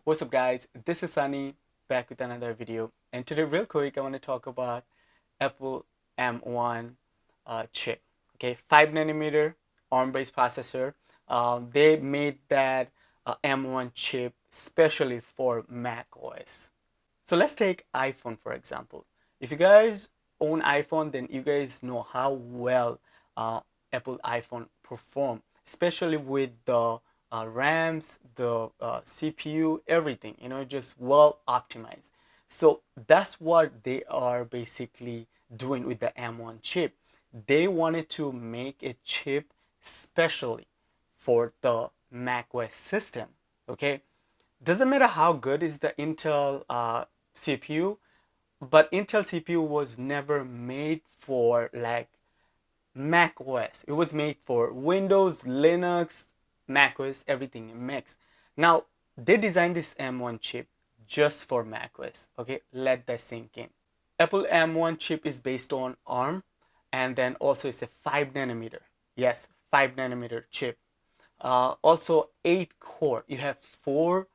What's up guys, this is Sunny back with another video, and today real quick I want to talk about Apple M1 chip. Okay, 5 nanometer ARM based processor. They made that M1 chip specially for macOS. So let's take iPhone for example. If you guys own iPhone, then you guys know how well Apple iPhone perform, especially with the RAMs, the CPU, everything, just well optimized. So that's what they are basically doing with the M1 chip. They wanted to make a chip specially for the macOS system. Okay, doesn't matter how good is the Intel CPU, but Intel CPU was never made for like Mac OS. It was made for Windows, Linux, Mac OS, everything mixed. Now they designed this M1 chip just for Mac OS. Okay, let that sink in. Apple M1 chip is based on ARM, and then also it's a 5 nanometer. Yes, 5 nanometer chip. Also 8 core. You have four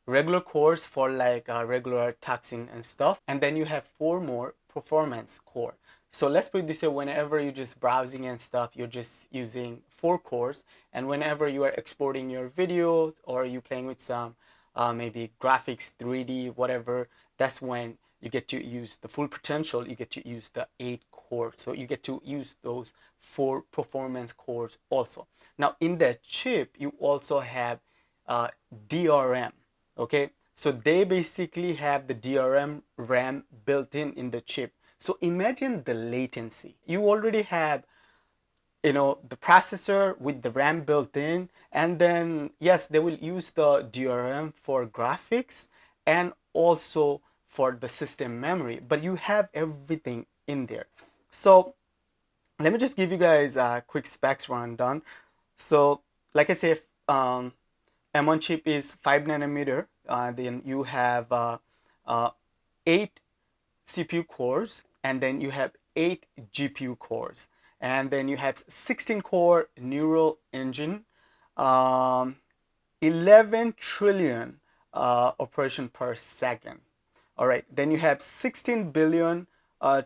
regular cores for like regular taxing and stuff, and then you have four more performance core. So let's put it this way: whenever you're just browsing and stuff, you're just using 4 cores, and whenever you are exporting your videos or you playing with some maybe graphics, 3D, whatever, that's when you get to use the full potential. You get to use the 8 core, so you get to use those 4 performance cores also. Now in that chip you also have DRM. Okay, so they basically have the DRM RAM built in the chip. So imagine the latency. You already have the processor with the RAM built in, and then yes, they will use the DRM for graphics and also for the system memory, but you have everything in there. So let me just give you guys a quick specs rundown. So like I said, M1 chip is 5 nanometer. Then you have 8 CPU cores, and then you have 8 GPU cores, and then you have 16 core neural engine, 11 trillion operation per second. All right, then you have 16 billion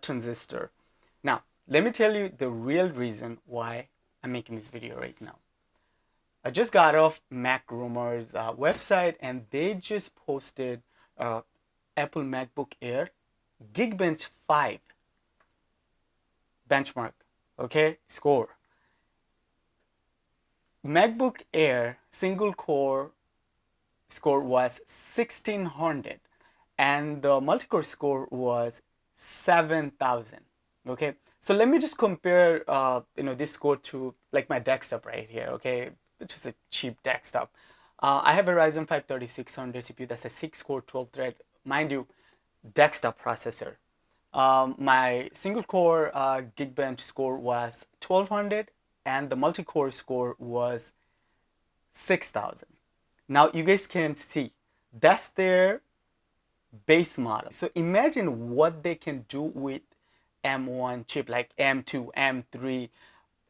transistor. Now let me tell you the real reason why I'm making this video right now. I just got off Mac Rumors website, and they just posted Apple MacBook Air Geekbench 5 benchmark, okay, score. MacBook Air single core score was 1600, and the multi-core score was 7000. Okay, so let me just compare this score to like my desktop right here, okay, which is a cheap desktop. I have a Ryzen 5 3600 CPU. That's a 6-core 12-thread, mind you, desktop processor. My single core Geekbench score was 1200, and the multi-core score was 6000. Now you guys can see that's their base model. So imagine what they can do with M1 chip, like M2, M3,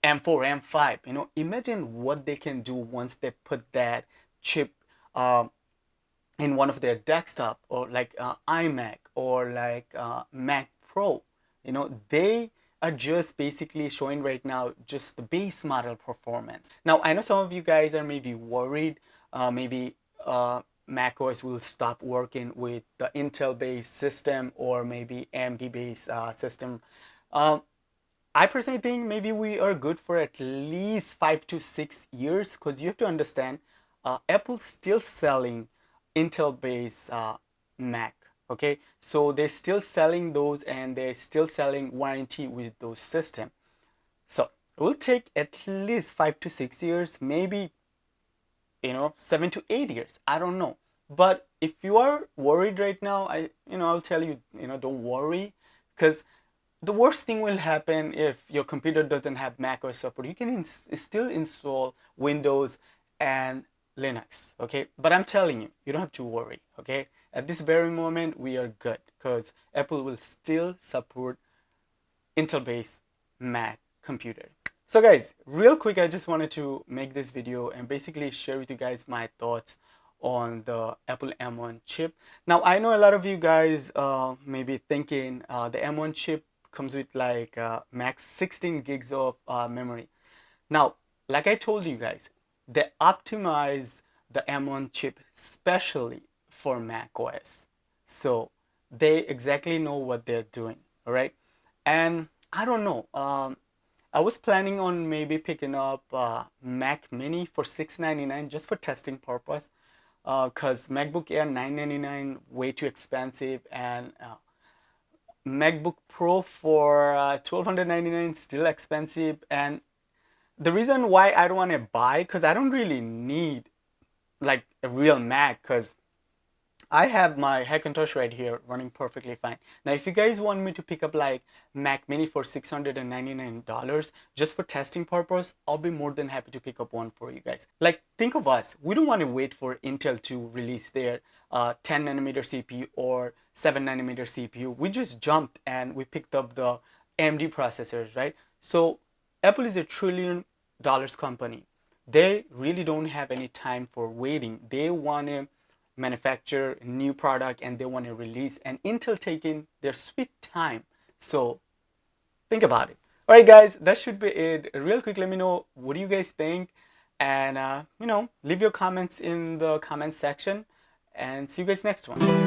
M4, M5. Imagine what they can do once they put that chip in one of their desktop, or like iMac, or like Mac Pro. They are just basically showing right now just the base model performance. Now I know some of you guys are maybe worried, maybe macOS will stop working with the Intel based system, or maybe AMD based system. I personally think maybe we are good for at least 5 to 6 years, because you have to understand, Apple's still selling Intel based Mac. Okay, so they're still selling those, and they're still selling warranty with those systems. So it will take at least 5 to 6 years, maybe 7 to 8 years. I don't know. But if you are worried right now, I'll tell you, don't worry, because the worst thing will happen if your computer doesn't have macOS support. You can still install Windows and Linux, okay? But I'm telling you, you don't have to worry, okay? At this very moment, we are good, because Apple will still support Intel-based Mac computer. So guys, real quick, I just wanted to make this video and basically share with you guys my thoughts on the Apple M1 chip. Now I know a lot of you guys may be thinking the M1 chip comes with like max 16 gigs of memory. Now, like I told you guys, they optimize the M1 chip specially for macOS. So they exactly know what they're doing, all right? And I don't know. I was planning on maybe picking up Mac Mini for $699 just for testing purpose, because MacBook Air $999 way too expensive, and MacBook Pro for $1,299 still expensive. And the reason why I don't want to buy, because I don't really need like a real Mac, because I have my Hackintosh right here running perfectly fine. Now, if you guys want me to pick up like Mac Mini for $699 just for testing purpose, I'll be more than happy to pick up one for you guys. Like, think of us. We don't want to wait for Intel to release their 10 nanometer CPU or 7 nanometer CPU. We just jumped and we picked up the AMD processors, right? So Apple is $1 trillion company. They really don't have any time for waiting. They want to manufacture a new product and they want to release, and Intel taking their sweet time. So think about it. All right, guys, that should be it. Real quick, let me know what do you guys think, and leave your comments in the comment section, and see you guys next one.